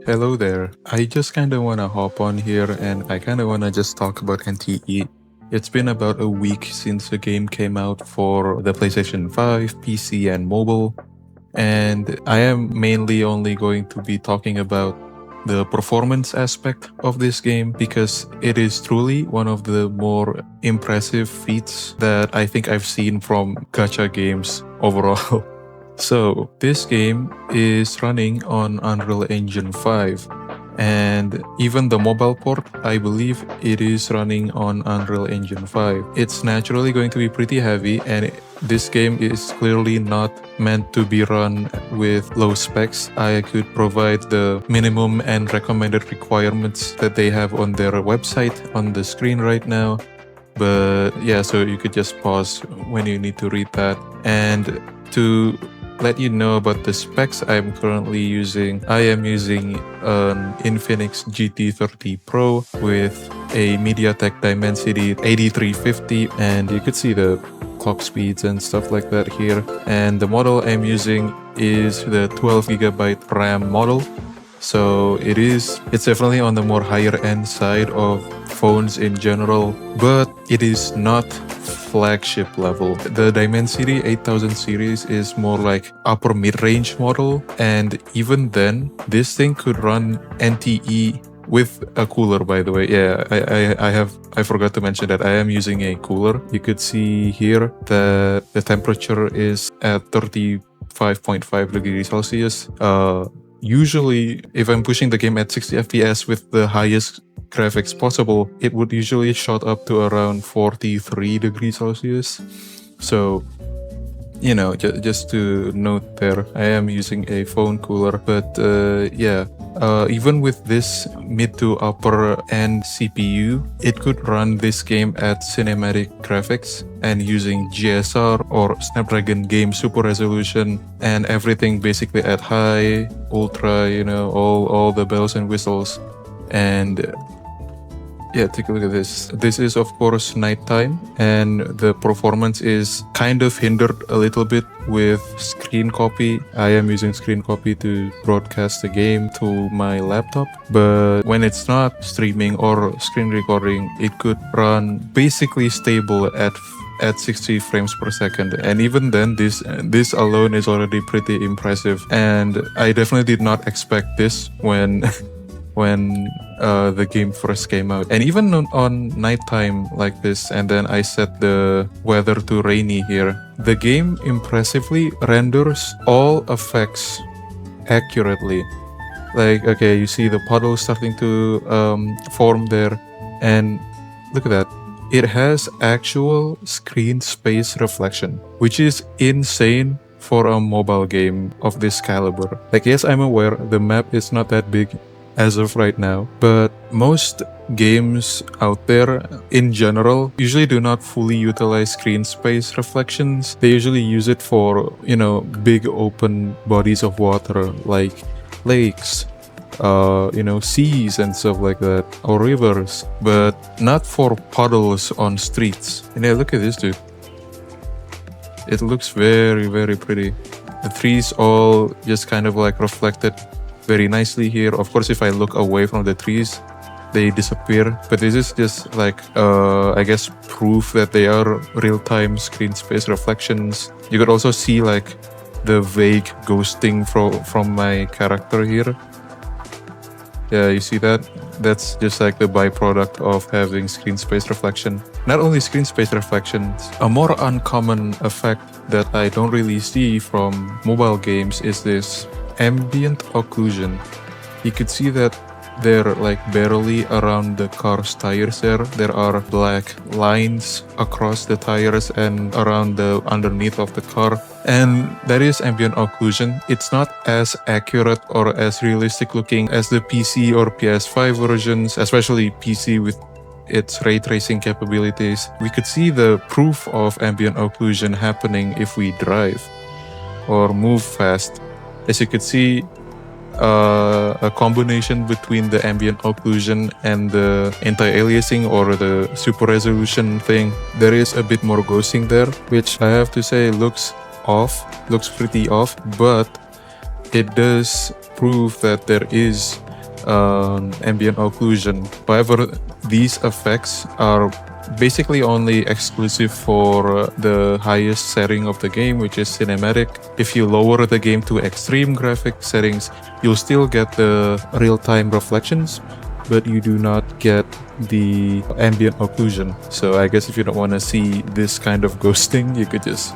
Hello there. I just kind of want to hop on here and I kind of want to just talk about NTE. It's been about a week since the game came out for the PlayStation 5, PC, and mobile. And I am mainly only going to be talking about the performance aspect of this game because it is truly one of the more impressive feats that I think I've seen from gacha games overall. So, this game is running on Unreal Engine 5, and even the mobile port, I believe it is running on Unreal Engine 5. It's naturally going to be pretty heavy, and this game is clearly not meant to be run with low specs. I could provide the minimum and recommended requirements that they have on their website on the screen right now. But yeah, so you could just pause when you need to read that. And to let you know about the specs I'm currently using, I am using an Infinix GT30 Pro with a MediaTek Dimensity 8350, and you could see the clock speeds and stuff like that here. And the model I'm using is the 12GB RAM model. So it's definitely on the more higher end side of phones in general, but it is not flagship level. The Dimensity 8000 series is more like upper mid-range model, and even then, this thing could run NTE with a cooler, by the way. Yeah, I forgot to mention that I am using a cooler. You could see here that the temperature is at 35.5 degrees Celsius. Usually, if I'm pushing the game at 60 FPS with the highest graphics possible, it would usually shot up to around 43 degrees Celsius. So, just to note there, I am using a phone cooler, but even with this mid to upper end CPU, it could run this game at cinematic graphics and using GSR or Snapdragon game super resolution and everything basically at high, ultra, all the bells and whistles. And yeah, take a look at this. This is, of course, nighttime, and the performance is kind of hindered a little bit with screen copy. I am using screen copy to broadcast the game to my laptop, but when it's not streaming or screen recording, it could run basically stable at 60 frames per second, and even then this alone is already pretty impressive, and I definitely did not expect this when the game first came out. And even on nighttime like this, and then I set the weather to rainy here, the game impressively renders all effects accurately. Like, okay, you see the puddle starting to form there, and look at that. It has actual screen space reflection, which is insane for a mobile game of this caliber. Like, yes, I'm aware the map is not that big as of right now, but most games out there in general usually do not fully utilize screen space reflections. They usually use it for, big open bodies of water like lakes, seas and stuff like that, or rivers, but not for puddles on streets. And yeah, look at this, dude. It looks very, very pretty. The trees all just kind of like reflected very nicely here. Of course, if I look away from the trees, they disappear. But this is just like, I guess, proof that they are real-time screen space reflections. You could also see like the vague ghosting from my character here. Yeah, you see that? That's just like the byproduct of having screen space reflection. Not only screen space reflections, a more uncommon effect that I don't really see from mobile games is this ambient occlusion. You could see that they're like barely around the car's tires there. There are black lines across the tires and around the underneath of the car. And that is ambient occlusion. It's not as accurate or as realistic looking as the PC or PS5 versions, especially PC with its ray tracing capabilities. We could see the proof of ambient occlusion happening if we drive or move fast. As you could see, a combination between the ambient occlusion and the anti-aliasing or the super resolution thing. There is a bit more ghosting there, which I have to say looks pretty off, but it does prove that there is ambient occlusion. However, these effects are basically only exclusive for the highest setting of the game, which is cinematic. If you lower the game to extreme graphic settings, you'll still get the real-time reflections, but you do not get the ambient occlusion. So I guess if you don't want to see this kind of ghosting, you could just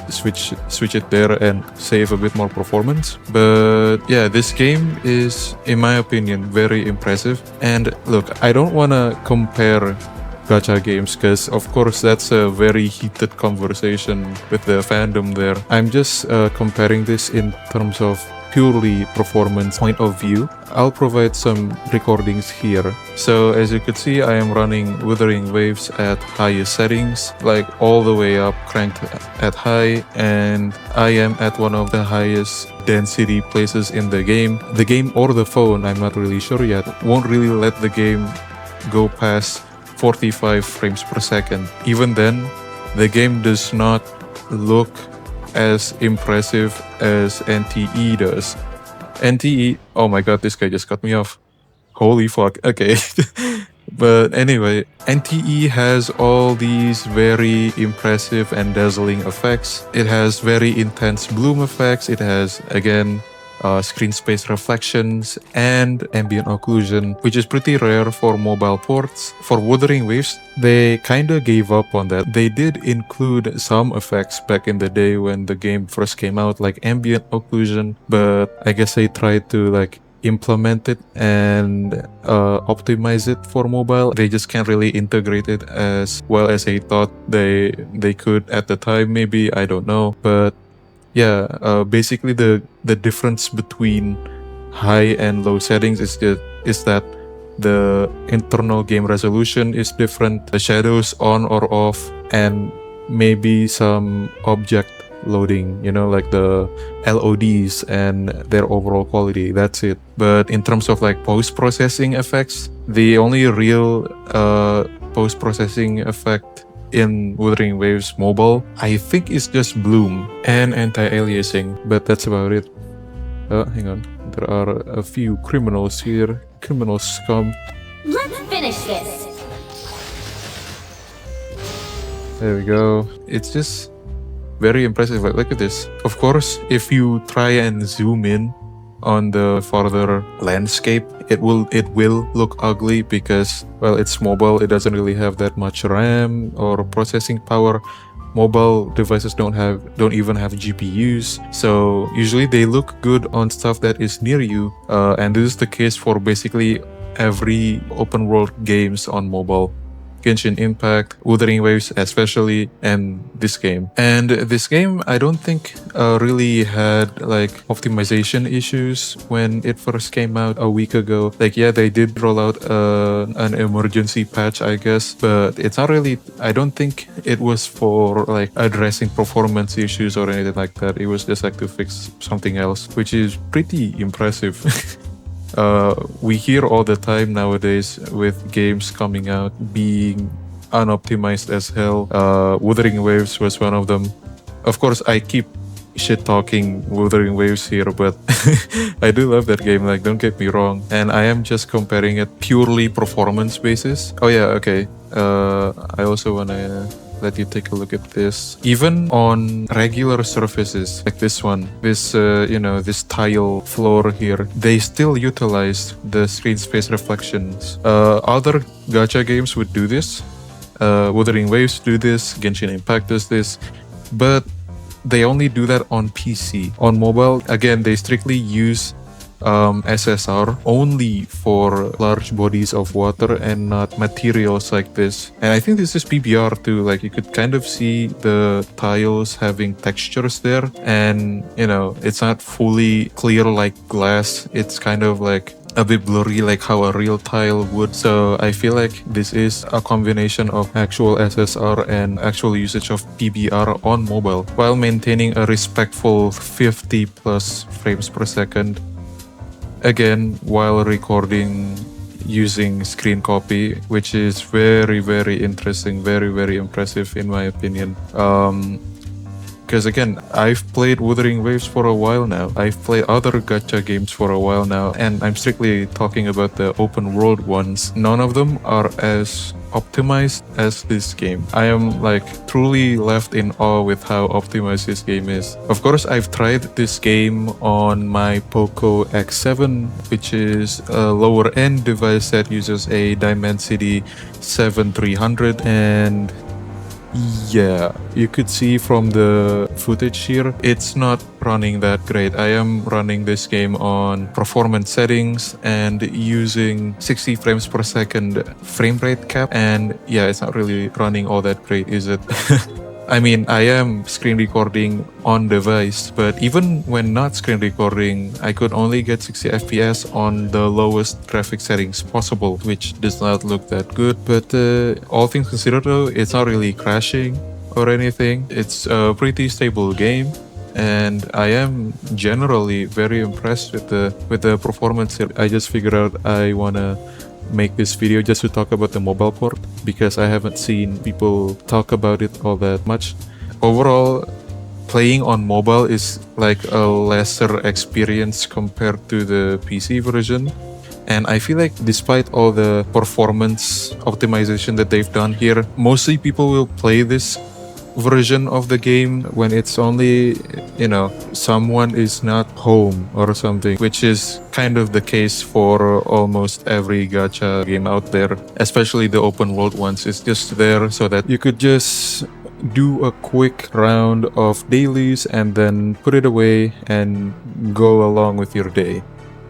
switch it there and save a bit more performance. But yeah, this game is, in my opinion, very impressive. And look, I don't want to compare gacha games because of course that's a very heated conversation with the fandom there. I'm just comparing this in terms of purely performance point of view. I'll provide some recordings here. So as you could see, I am running Wuthering Waves at highest settings, like all the way up, cranked at high, and I am at one of the highest density places in the game. The game or the phone, I'm not really sure yet, won't really let the game go past 45 frames per second. Even then, the game does not look as impressive as NTE does. NTE, oh my god, this guy just cut me off. Holy fuck, okay. But anyway, NTE has all these very impressive and dazzling effects. It has very intense bloom effects. It has, again, screen space reflections and ambient occlusion, which is pretty rare for mobile ports. For Wuthering Waves, they kinda gave up on that. They did include some effects back in the day when the game first came out, like ambient occlusion, but I guess they tried to like implement it and optimize it for mobile. They just can't really integrate it as well as they thought they could at the time, maybe, I don't know. But yeah, basically the difference between high and low settings is that the internal game resolution is different, the shadows on or off, and maybe some object loading, you know, like the LODs and their overall quality. That's it. But in terms of like post-processing effects, the only real post-processing effect in Wuthering Waves Mobile, I think it's just bloom and anti-aliasing, but that's about it. Hang on. There are a few criminals here. Criminal scum. Let's finish this. There we go. It's just very impressive. Like, look at this. Of course, if you try and zoom in on the farther landscape, it will look ugly because, well, it's mobile. It doesn't really have that much RAM or processing power. Mobile devices don't even have GPUs, so usually they look good on stuff that is near you, and this is the case for basically every open world games on mobile. Genshin Impact, Wuthering Waves especially, and this game. And this game, I don't think really had like optimization issues when it first came out a week ago. Like, yeah, they did roll out an emergency patch, I guess, but it's not really, I don't think it was for like addressing performance issues or anything like that. It was just like to fix something else, which is pretty impressive. We hear all the time nowadays with games coming out being unoptimized as hell. Wuthering Waves was one of them. Of course, I keep shit talking Wuthering Waves here, but I do love that game, like, don't get me wrong. And I am just comparing it purely performance basis. Oh yeah, okay. I also wanna let you take a look at this. Even on regular surfaces like this one, this this tile floor here, they still utilize the screen space reflections. Other gacha games would do this. Wuthering Waves do this, Genshin Impact does this, but they only do that on PC. On mobile, again, they strictly use SSR only for large bodies of water and not materials like this. And I think this is PBR too, like you could kind of see the tiles having textures there, and it's not fully clear like glass. It's kind of like a bit blurry like how a real tile would. So I feel like this is a combination of actual SSR and actual usage of PBR on mobile while maintaining a respectful 50 plus frames per second. Again, while recording using screen copy, which is very, very interesting, very, very impressive in my opinion. Because again, I've played Wuthering Waves for a while now. I've played other gacha games for a while now, and I'm strictly talking about the open world ones. None of them are as optimized as this game. I am like truly left in awe with how optimized this game is. Of course, I've tried this game on my Poco X7, which is a lower end device that uses a Dimensity 7300, and yeah, you could see from the footage here, it's not running that great. I am running this game on performance settings and using 60 frames per second frame rate cap, and yeah, it's not really running all that great, is it? I mean, I am screen recording on device, but even when not screen recording, I could only get 60 FPS on the lowest graphic settings possible, which does not look that good. But all things considered though, it's not really crashing or anything. It's a pretty stable game, and I am generally very impressed with the performance here. I just figured out I wanna make this video just to talk about the mobile port, because I haven't seen people talk about it all that much. Overall, playing on mobile is like a lesser experience compared to the PC version. And I feel like despite all the performance optimization that they've done here, mostly people will play this version of the game when it's only, someone is not home or something, which is kind of the case for almost every gacha game out there, especially the open world ones. It's just there so that you could just do a quick round of dailies and then put it away and go along with your day.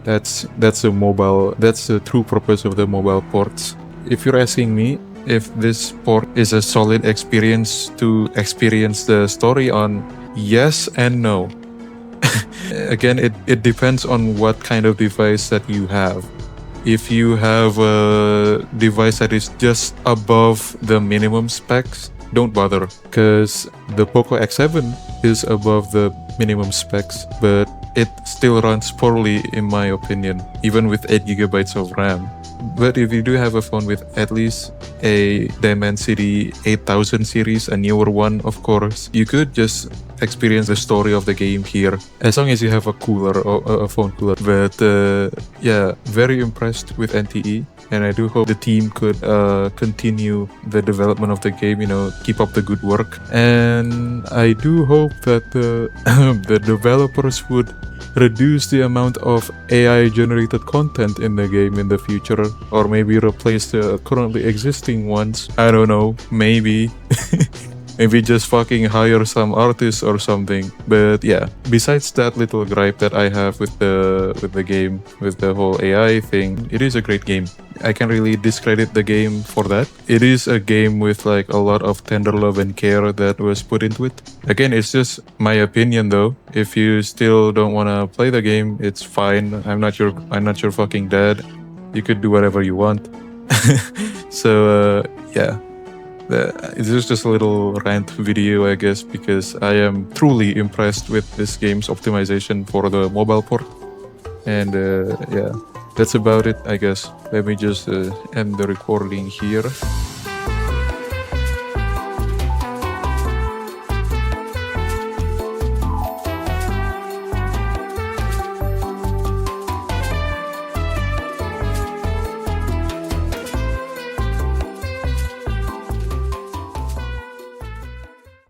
That's the true purpose of the mobile ports. If you're asking me if this port is a solid experience to experience the story on, yes and no. Again, it depends on what kind of device that you have. If you have a device that is just above the minimum specs, don't bother, because the Poco X7 is above the minimum specs, but it still runs poorly in my opinion, even with 8GB of RAM. But if you do have a phone with at least a Dimensity 8000 series, a newer one of course, you could just experience the story of the game here, as long as you have a cooler or a phone cooler. But yeah, very impressed with NTE, and I do hope the team could continue the development of the game, keep up the good work. And I do hope that the developers would reduce the amount of AI generated content in the game in the future, or maybe replace the currently existing ones. I don't know, maybe. Maybe just fucking hire some artists or something. But yeah, besides that little gripe that I have with the game, with the whole AI thing, it is a great game. I can't really discredit the game for that. It is a game with like a lot of tender love and care that was put into it. Again, it's just my opinion though. If you still don't want to play the game, it's fine. I'm not your fucking dad. You could do whatever you want. So yeah. This is just a little rant video, I guess, because I am truly impressed with this game's optimization for the mobile port. And yeah, that's about it, I guess. Let me just end the recording here.